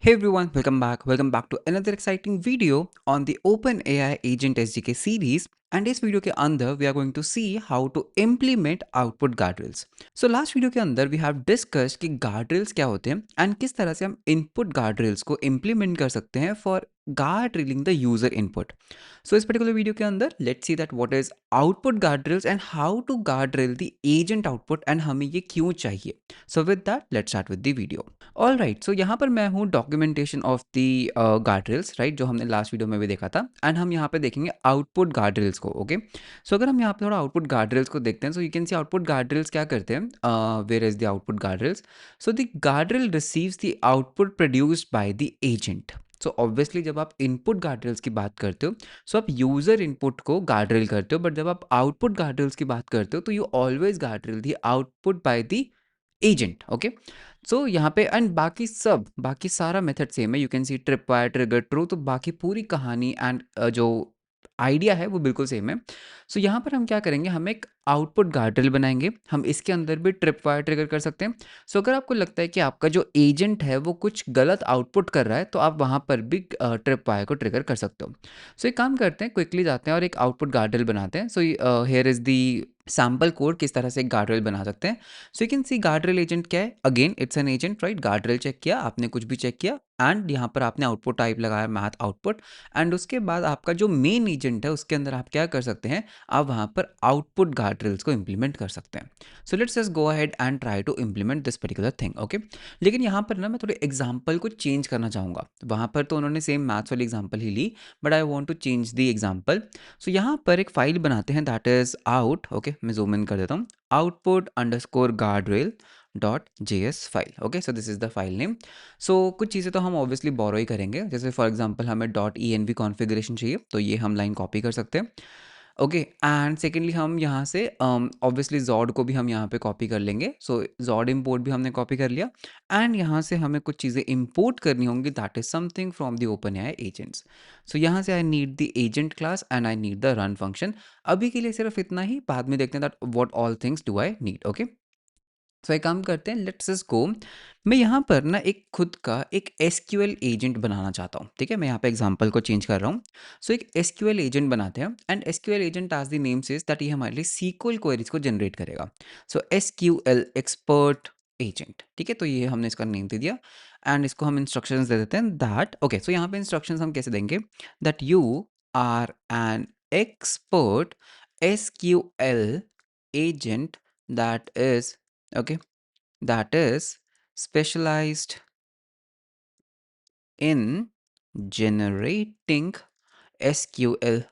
Hey everyone, welcome back. Welcome back to another exciting video on the OpenAI Agent SDK series. And इस video के अंदर we are going to see how to implement output guardrails. So last video के अंदर we have discussed कि guardrails क्या होते हैं and किस तरह से हम input guardrails को implement कर सकते हैं for guardrailing the user input. So इस particular वीडियो के अंदर let's see that what is output guardrails and how to guardrail the agent output and हमें ये क्यों चाहिए. So with that, let's start with the video. All right, so यहाँ पर मैं हूँ documentation of the guardrails, right, जो हमने लास्ट वीडियो में भी देखा था. एंड हम यहाँ पे देखेंगे आउटपुट गार्ड्रेल्स को. ओके, सो अगर हम यहाँ पे थोड़ा आउटपुट गार्ड्रेल्स को देखते हैं, so you can see output guardrails क्या करते हैं. Where is the output guardrails? So the guardrail receives the output produced by the agent. So obviously जब आप इनपुट गार्ड्रेल्स की बात करते हो, सो आप यूजर इनपुट को गार्ड्रेल करते हो, बट जब आप आउटपुट गार्ड्रेल्स की बात करते हो तो you always guardrail the output by the agent. Okay, so यहाँ पे एंड बाकी सारा मेथड सेम है. You can see trip wire, trigger, true, तो बाकी पूरी कहानी एंड जो आइडिया है वो बिल्कुल सेम है. सो यहाँ पर हम क्या करेंगे, हम एक आउटपुट गार्ड्रेल बनाएंगे. हम इसके अंदर भी ट्रिप वायर ट्रिगर कर सकते हैं. सो अगर आपको लगता है कि आपका जो एजेंट है वो कुछ गलत आउटपुट कर रहा है, तो आप वहाँ पर भी ट्रिप वायर को ट्रिगर कर सकते हो. सो एक काम करते हैं, क्विकली जाते हैं और एक आउटपुट गार्ड्रेल बनाते हैं. So here is the sample code किस तरह से एक गार्ड्रेल बना सकते हैं. So you can see guardrail agent क्या है. Again it's an agent, right. Guardrail check किया आपने, कुछ भी चेक किया एंड यहाँ पर आपने आउटपुट टाइप लगाया मैथ आउटपुट. एंड उसके बाद आपका जो मेन एजेंट है उसके अंदर आप क्या कर सकते हैं, आप वहाँ पर आउटपुट गार्ड्रेल्स को इम्प्लीमेंट कर सकते हैं. So let's just go ahead and try to implement this particular thing. Okay, लेकिन यहाँ पर ना मैं थोड़े एग्जाम्पल को चेंज करना चाहूँगा. वहाँ पर तो उन्होंने सेम मैथ्स वाली एग्जाम्पल ही ली, but I want to change the example. So यहाँ पर एक फाइल बनाते हैं, दैट इज आउट. ओके, मैं जूम इन कर देता हूँ. output underscore guardrail dot js file. Okay, so this is the file name. So कुछ चीज़ें तो हम ऑब्वियसली बोरो ही करेंगे. जैसे फॉर एग्जांपल हमें डॉट env कॉन्फ़िगरेशन चाहिए, तो ये हम लाइन कॉपी कर सकते हैं. ओके, एंड सेकेंडली हम यहाँ से ऑब्वियसली जॉड को भी हम यहाँ पे कॉपी कर लेंगे. सो जॉड इम्पोर्ट भी हमने कॉपी कर लिया. एंड यहाँ से हमें कुछ चीज़ें इम्पोर्ट करनी होंगी, that is something from the Open AI agents. So यहाँ से I need the agent class and I need the run function. अभी के लिए सिर्फ इतना ही, बाद में देखते हैं that what all things do I need. Okay, so एक काम करते हैं, लेट्स जस्ट गो. मैं यहाँ पर ना एक खुद का एक एसक्यूएल एजेंट बनाना चाहता हूँ. ठीक है, मैं यहाँ पे एग्जांपल को चेंज कर रहा हूँ. सो एक एसक्यूएल एजेंट बनाते हैं and SQL agent as the name says that ये हमारे लिए सीक्वल क्वेरीज को जनरेट करेगा. So SQL expert agent. ठीक है, तो ये हमने इसका नेम दे दिया एंड इसको हम इंस्ट्रक्शंस दे देते हैं दैट. ओके, सो यहाँ पे इंस्ट्रक्शंस हम कैसे देंगे, that you are an expert SQL agent that is, okay, that is specialized in generating SQL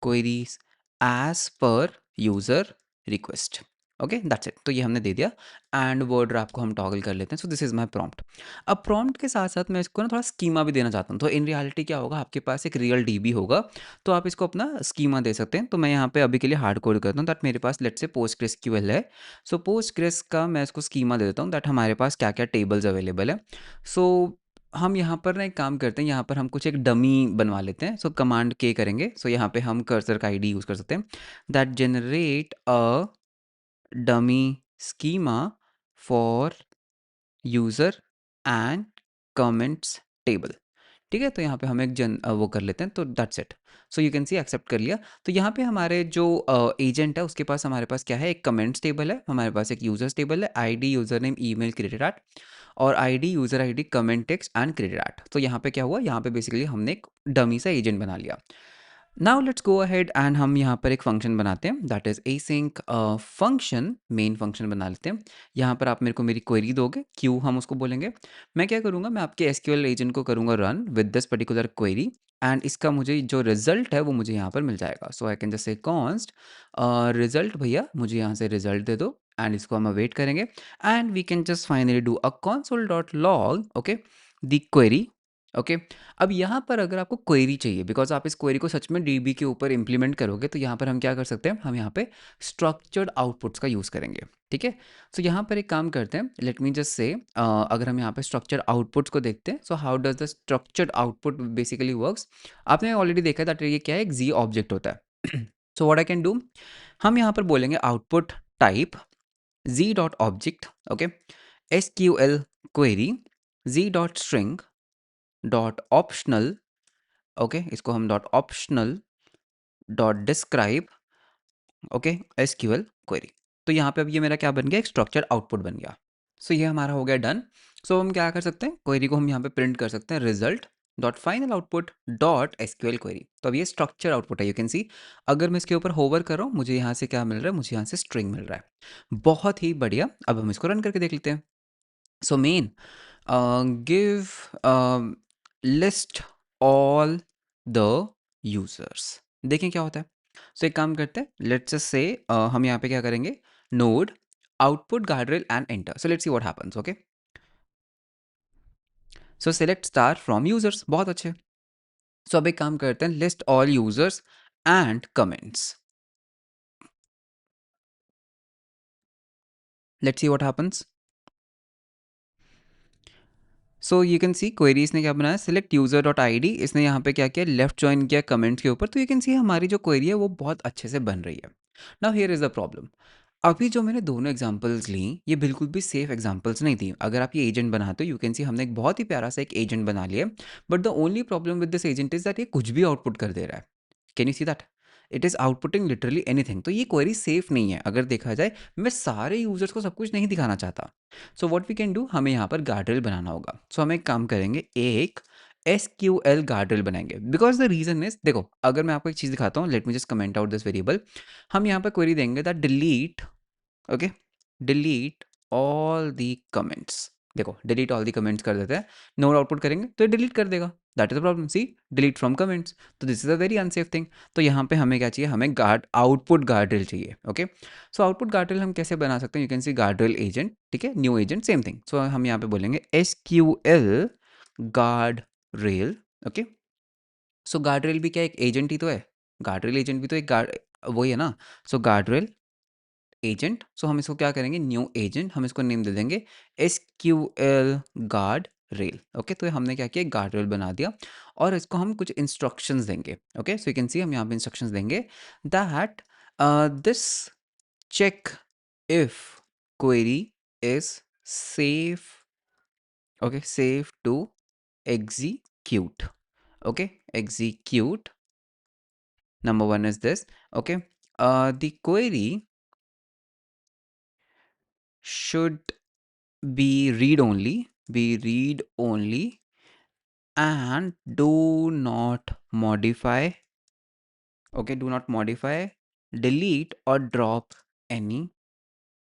queries as per user request. Okay, that's it. तो ये हमने दे दिया एंड वर्ड रैप को हम टॉगल कर लेते हैं. सो दिस इज माय प्रॉम्प्ट. अब प्रॉम्प्ट के साथ साथ मैं इसको ना थोड़ा स्कीमा भी देना चाहता हूँ. तो इन रियलिटी क्या होगा, आपके पास एक रियल डीबी होगा, तो आप इसको अपना स्कीमा दे सकते हैं. तो मैं यहाँ पे अभी के लिए हार्ड कोड करता हूँ दैट मेरे पास लेट्स से PostgreSQL है. सो पोस्टग्रेस का मैं इसको स्कीमा दे देता हूँ दैट हमारे पास क्या क्या टेबल्स अवेलेबल है. सो हम यहाँ पर ना एक काम करते हैं, यहाँ पर हम कुछ एक डमी बनवा लेते हैं. सो कमांड के करेंगे. सो यहाँ पे हम कर्सर का आईडी यूज़ कर सकते हैं, that generate a dummy schema for user and comments table. ठीक है, तो यहाँ पे हम एक वो कर लेते हैं. तो that's it. So you can see accept कर लिया. तो यहाँ पे हमारे जो एजेंट है उसके पास हमारे पास क्या है, एक कमेंट्स टेबल है, हमारे पास एक यूजर्स टेबल है, ID user name email created at, और ID user ID comment text and created at. तो यहाँ पे क्या हुआ, यहाँ पे बेसिकली हमने एक डमी सा एजेंट बना लिया. Now let's go ahead and हम यहाँ पर एक फंक्शन बनाते हैं, that is async function. Main function बना लेते हैं. यहाँ पर आप मेरे को मेरी क्वेरी दोगे, क्यू हम उसको बोलेंगे. मैं क्या करूँगा, मैं आपके एसक्यूएल एजेंट को करूँगा run with this particular query and इसका मुझे जो रिजल्ट है वो मुझे यहाँ पर मिल जाएगा. So I can just say const result, भैया मुझे यहाँ से रिजल्ट दे दो एंड इसको हम अवेट करेंगे and we can just finally do a console dot log. Okay, the query. Okay, अब यहाँ पर अगर आपको क्वेरी चाहिए, बिकॉज आप इस क्वेरी को सच में डीबी के ऊपर इंप्लीमेंट करोगे, तो यहाँ पर हम क्या कर सकते हैं, हम यहाँ पे स्ट्रक्चर्ड आउटपुट्स का यूज़ करेंगे. ठीक है, सो यहाँ पर एक काम करते हैं, लेट मी जस्ट से अगर हम यहाँ पे स्ट्रक्चर्ड आउटपुट्स को देखते हैं, so how does the structured output basically works. आपने ऑलरेडी देखा है दैट ये क्या है, एक जी ऑब्जेक्ट होता है. So what I can do, हम यहाँ पर बोलेंगे output type z dot object. Okay, S Q L query z dot string dot optional, okay, इसको हम dot optional dot describe, okay, SQL query. तो यहाँ पे अब ये मेरा क्या बन गया, एक स्ट्रक्चर आउटपुट बन गया। सो ये हमारा हो गया डन। सो हम क्या कर सकते हैं, क्वेरी को हम यहाँ पे प्रिंट कर सकते हैं, result dot final output dot SQL query. तो अब ये स्ट्रक्चर आउटपुट है, यू कैन सी। अगर मैं इसके ऊपर होवर कर रहा हूँ, मुझे यहाँ से क्या मिल रहा है, मुझे यहाँ से स्ट्रिंग मिल रहा है। बहुत ही बढ़िया। अब हम इसको रन करके देख लेते हैं। So main give list all the users, देखें क्या होता है। सो एक काम करते हैं, लेट्स जस्ट से हम यहाँ पे क्या करेंगे, node output guardrail and enter. So let's see what happens, okay. So select star from users, बहुत अच्छे। सो अब एक काम करते हैं, list all users and comments, let's see what happens. So you can C query इसने क्या बनाया, select user dot I D, इसने यहाँ पे क्या किया, लेफ्ट ज्वाइन किया कमेंट्स के ऊपर। तो यू कैन सी हमारी जो क्वेरी है वो बहुत अच्छे से बन रही है। Now here is the problem, अभी जो मैंने दोनों एग्जांपल्स ली, ये बिल्कुल भी सेफ एग्जांपल्स नहीं थी। अगर आप ये एजेंट बनाते हो, यू कैन सी हमने एक बहुत ही प्यारा सा एक एजेंट बना लिया, but the only problem with this agent is that ये कुछ भी आउटपुट कर दे रहा है। Can you see that, it is outputting literally anything. तो ये क्वेरी सेफ नहीं है। अगर देखा जाए, मैं सारे यूजर्स को सब कुछ नहीं दिखाना चाहता। So what we can do, हमें यहाँ पर गार्डरेल बनाना होगा। सो हम एक काम करेंगे, एक SQL गार्डरेल बनाएंगे। बिकॉज द रीजन इज, देखो अगर मैं आपको एक चीज़ दिखाता हूँ, late me just comment out this variable. हम यहाँ पर क्वेरी देंगे that delete, okay, delete all the comments. देखो डिलीट ऑल दी कमेंट्स कर देते हैं, नोड आउटपुट करेंगे तो डिलीट कर देगा। That is the problem, see, delete from comments. तो this is a very unsafe thing. तो यहाँ पे हमें क्या चाहिए, हमें गार्ड आउटपुट गार्डरेल चाहिए, ओके। सो आउटपुट गार्डरेल हम कैसे बना सकते हैं, you can see guardrail agent, ठीक है, new agent, same thing. So हम यहाँ पे बोलेंगे SQL guard rail, okay. So guardrail भी क्या एक एजेंट ही तो है, गार्डरेल एजेंट भी तो एक गार्ड वही है ना। सो गार्डरेल एजेंट, सो हम इसको क्या करेंगे, न्यू एजेंट, हम इसको नेम दे देंगे SQL गार्ड रेल, ओके। तो हमने क्या किया, गार्ड रेल बना दिया, और इसको हम कुछ इंस्ट्रक्शंस देंगे, okay. So you can see हम यहाँ पे इंस्ट्रक्शंस देंगे that this check if query is safe, okay, safe to execute, okay, execute. Number one is this, okay. The query should be read only and do not modify, okay, do not modify, delete or drop any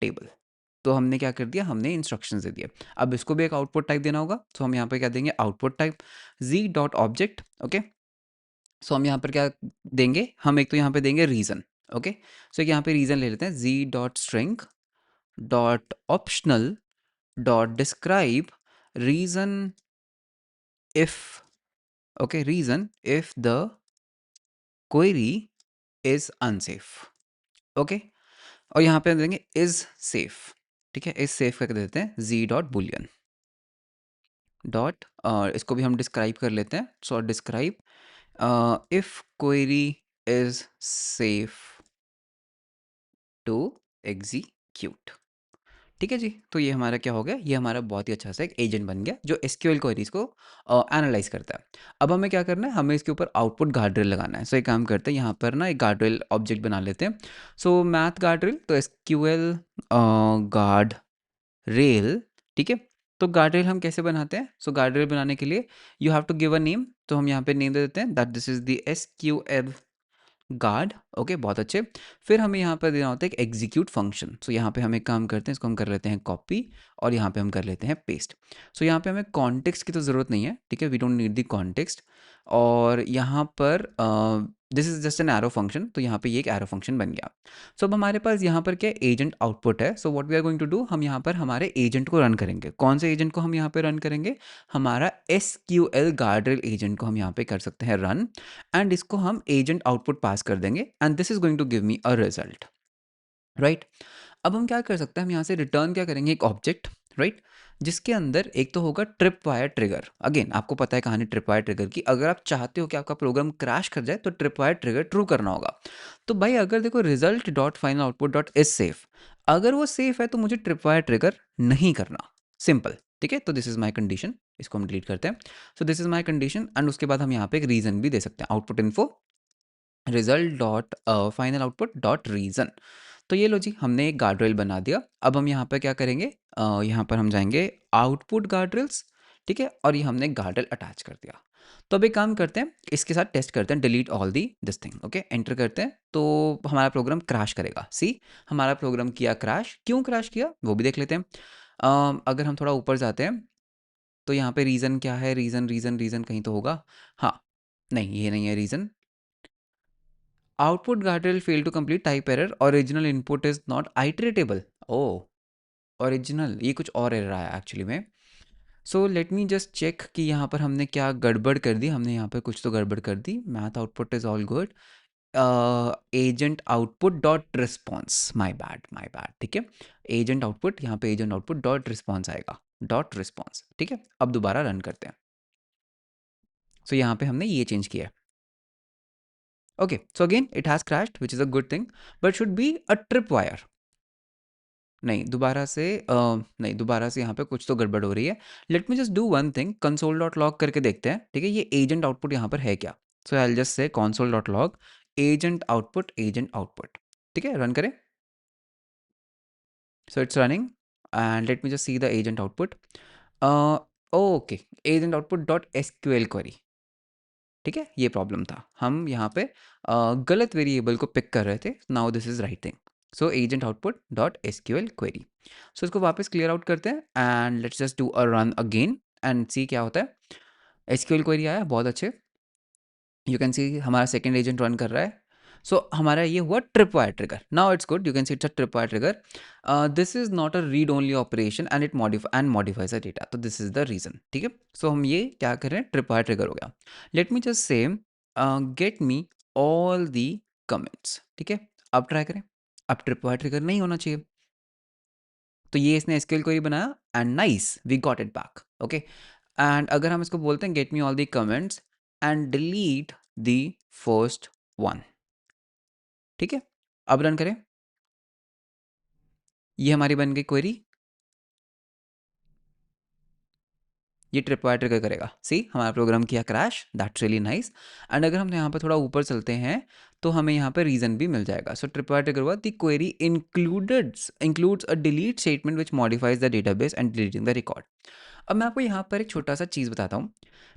table। तो हमने क्या कर दिया, हमने instructions दे दिए। अब इसको भी एक आउटपुट टाइप देना होगा। तो हम यहाँ पे क्या देंगे, output type z dot object, okay. So हम यहाँ पर क्या देंगे, हम एक तो यहाँ पे देंगे रीजन, ओके। सो यहाँ पे रीजन ले लेते हैं, z dot string dot optional dot describe reason if, okay, reason if the query is unsafe, okay। और यहाँ पे हम देंगे is safe, ठीक है, is safe करके देते हैं z डॉट बुलियन डॉट, इसको भी हम डिस्क्राइब कर लेते हैं। सो describe if query is safe to execute, ठीक है जी। तो ये हमारा क्या हो गया, ये हमारा बहुत ही अच्छा सा एक एजेंट बन गया जो SQL क्वेरीज को एनालाइज करता है। अब हमें क्या करना है, हमें इसके ऊपर आउटपुट गार्डरेल लगाना है। सो एक काम करते हैं, यहाँ पर ना एक गार्डरेल ऑब्जेक्ट बना लेते हैं। सो मैथ गार्डरेल, तो SQL गार्ड रेल, ठीक है। तो गार्डरेल हम कैसे बनाते हैं, सो गार्डरेल बनाने के लिए you have to give a name. तो हम यहाँ पे नेम दे देते हैं that this is the SQL guard, okay, बहुत अच्छे। फिर हमें यहाँ पर देना होता है एक एग्जीक्यूट फंक्शन। सो यहाँ पे हम एक काम करते हैं, इसको हम कर लेते हैं कॉपी, और यहाँ पे हम कर लेते हैं पेस्ट। सो यहाँ पे हमें कॉन्टेक्स्ट की तो ज़रूरत नहीं है, ठीक है, we don't need the context. और यहाँ पर this is just an arrow function, तो यहाँ पे ये एक एरो फंक्शन बन गया। सो अब हमारे पास यहाँ पर क्या एजेंट आउटपुट है। So what we are going to do, हम यहाँ पर हमारे एजेंट को रन करेंगे। कौन से एजेंट को हम यहाँ पे रन करेंगे, हमारा SQL गार्डरेल एजेंट को हम यहाँ पे कर सकते हैं रन, एंड इसको हम एजेंट आउटपुट पास कर देंगे, and this is going to give me a result, right. अब हम क्या कर सकते हैं, हम यहाँ से रिटर्न क्या करेंगे, एक ऑब्जेक्ट, राइट, जिसके अंदर एक तो होगा ट्रिप वायर ट्रिगर। अगेन आपको पता है कहानी ट्रिप वायर ट्रिगर की, अगर आप चाहते हो कि आपका प्रोग्राम क्रैश कर जाए तो ट्रिप वायर ट्रिगर ट्रू करना होगा। तो भाई अगर देखो result dot final output dot is safe, अगर वो सेफ है तो मुझे ट्रिप वायर ट्रिगर नहीं करना, सिंपल, ठीक है। तो दिस इज माई कंडीशन। इसको हम डिलीट करते हैं। सो this is my condition and उसके बाद हम यहाँ पे एक रीजन भी दे सकते हैं, output info result dot final output dot reason. तो ये लो जी, हमने एक गार्ड रेल बना दिया। अब हम यहाँ पर क्या करेंगे, यहाँ पर हम जाएंगे आउटपुट गार्ड रेल्स, ठीक है, और ये हमने एक गार्ड रेल अटैच कर दिया। तो अब एक काम करते हैं, इसके साथ टेस्ट करते हैं, delete all the this thing, okay, enter करते हैं तो हमारा प्रोग्राम क्रैश करेगा। सी, हमारा प्रोग्राम किया क्रैश, क्यों क्रैश किया वो भी देख लेते हैं। अगर हम थोड़ा ऊपर जाते हैं तो यहाँ पे रीज़न क्या है, रीज़न रीज़न रीज़न कहीं तो होगा। हाँ, नहीं ये नहीं है reason. Output guardrail fail to complete, type error, original input is not iterable. Oh, original, ये कुछ और एरर आया एक्चुअली में। So let me just check कि यहाँ पर हमने क्या गड़बड़ कर दी। हमने यहाँ पर कुछ तो गड़बड़ कर दी। Math output is all good, agent output dot response, my bad, ठीक है। एजेंट आउटपुट, यहाँ पे एजेंट आउटपुट डॉट रिस्पॉन्स आएगा, डॉट रिस्पॉन्स, ठीक है। अब दोबारा रन करते हैं। सो यहाँ पे हमने ये चेंज किया है। Okay, so again it has crashed which is a good thing, but should be a trip wire. नहीं दोबारा से नहीं दोबारा से यहाँ पे कुछ तो गड़बड़ हो रही है। Late me just do one thing, console dot log करके देखते हैं, ठीक है, ये एजेंट आउटपुट यहाँ पर है क्या। So I will just say console dot log agent output, ठीक है, रन करें। So it's running and let me just see the agent output. Okay, agent output dot SQL query, ठीक है, ये प्रॉब्लम था, हम यहाँ पे गलत वेरिएबल को पिक कर रहे थे। Now this is right thing. So agent output dot SQL query. So इसको वापस क्लियर आउट करते हैं and let's just do a run again and see क्या होता है। SQL क्वेरी आया, बहुत अच्छे, यू कैन सी हमारा सेकेंड एजेंट रन कर रहा है। सो हमारा ये हुआ trip wire trigger. Now it's good, you can see it's a trip wire trigger. This is not a read only operation and it modifies the data, तो this is the reason, ठीक है। सो हम ये क्या करें, ट्रिप वायर ट्रिगर हो गया। Late me just say gate me all the comments, ठीक है। अब ट्राई करें, अब ट्रिप वायर ट्रिगर नहीं होना चाहिए, तो ये इसने एसक्यूएल क्वेरी बनाया and nice we got it back, okay. And अगर हम इसको बोलते हैं get me all the comments and delete the first one, ठीक है, अब रन करें, ये हमारी बन गई क्वेरी, ये ट्रिप वायर ट्रिगर करेगा। सी, हमारा प्रोग्राम किया crash, that's really nice. And अगर हम यहाँ पे थोड़ा ऊपर चलते हैं तो हमें यहाँ पे रीजन भी मिल जाएगा। सो ट्रिप वायर ट्रिगर हुआ, the query includes a delete statement which modifies the database and deleting the record. अब मैं आपको यहाँ पर एक छोटा सा चीज़ बताता हूँ,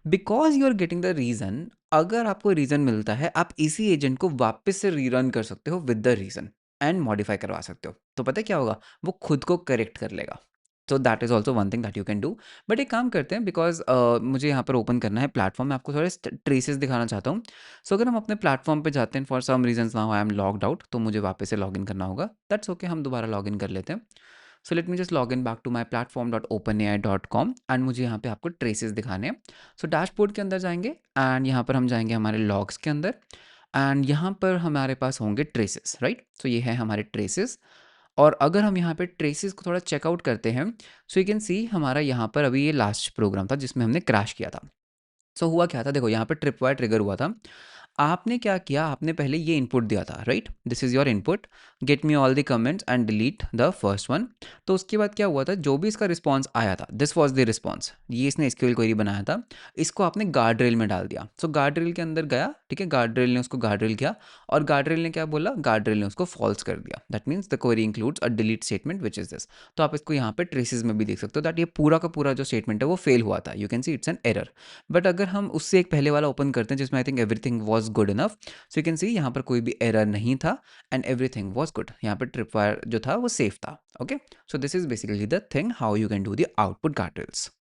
because you are getting the reason, अगर आपको रीज़न मिलता है आप इसी एजेंट को वापस से रीरन कर सकते हो with the reason and modify करवा सकते हो। तो पता है क्या होगा, वो खुद को करेक्ट कर लेगा। तो that is also one thing that you can do. But एक काम करते हैं, बिकॉज मुझे यहाँ पर ओपन करना है प्लेटफॉर्म, मैं आपको थोड़े ट्रेसेस दिखाना चाहता हूँ। सो अगर हम अपने प्लेटफॉर्म पे जाते हैं, for some reason now I am logged out, तो मुझे वापस से लॉग इन करना होगा। दैट्स ओके, हम दोबारा लॉग इन कर लेते हैं। So let me just log in back to my platform.openai.com and मुझे यहाँ पे आपको ट्रेसेस दिखाने हैं। सो डैशबोर्ड के अंदर जाएंगे एंड यहाँ पर हम जाएंगे हमारे लॉग्स के अंदर एंड यहाँ पर हमारे पास होंगे ट्रेसेस, राइट। सो ये है हमारे ट्रेसेस। और अगर हम यहाँ पे ट्रेसेस को थोड़ा चेकआउट करते हैं, सो यू कैन सी हमारा यहाँ पर अभी ये लास्ट प्रोग्राम था जिसमें हमने क्रैश किया था। सो हुआ क्या था, देखो यहाँ पे ट्रिप वायर ट्रिगर हुआ था। आपने क्या किया, आपने पहले ये इनपुट दिया था, right, this is your input, gate me all the comments and delete the first one. तो उसके बाद क्या हुआ था, जो भी इसका रिस्पॉन्स आया था, दिस वॉज द रिस्पॉन्स, ये इसने एसक्यूएल क्वेरी बनाया था, इसको आपने गार्ड रेल में डाल दिया। सो गार्ड रेल के अंदर गया, ठीक है, गार्ड रेल ने उसको गार्ड रेल किया और गार्ड रेल ने क्या बोला, गार्ड रेल ने उसको फॉल्स कर दिया। That means the query includes a delete statement which is this. तो आप इसको यहाँ पे ट्रेसेस में भी देख सकते हो दैट ये पूरा का पूरा जो स्टेटमेंट है वो फेल हुआ था, you can see it's an error. But अगर हम उससे एक पहले वाला ओपन करते हैं जिसमें I think everything was good enough, so you can सी यहाँ पर कोई भी एरर नहीं था एंड एवरीथिंग वॉज गुड, यहाँ पर ट्रिप वायर जो था वो सेफ था, okay. So this is basically the thing how you can do the output guard rails.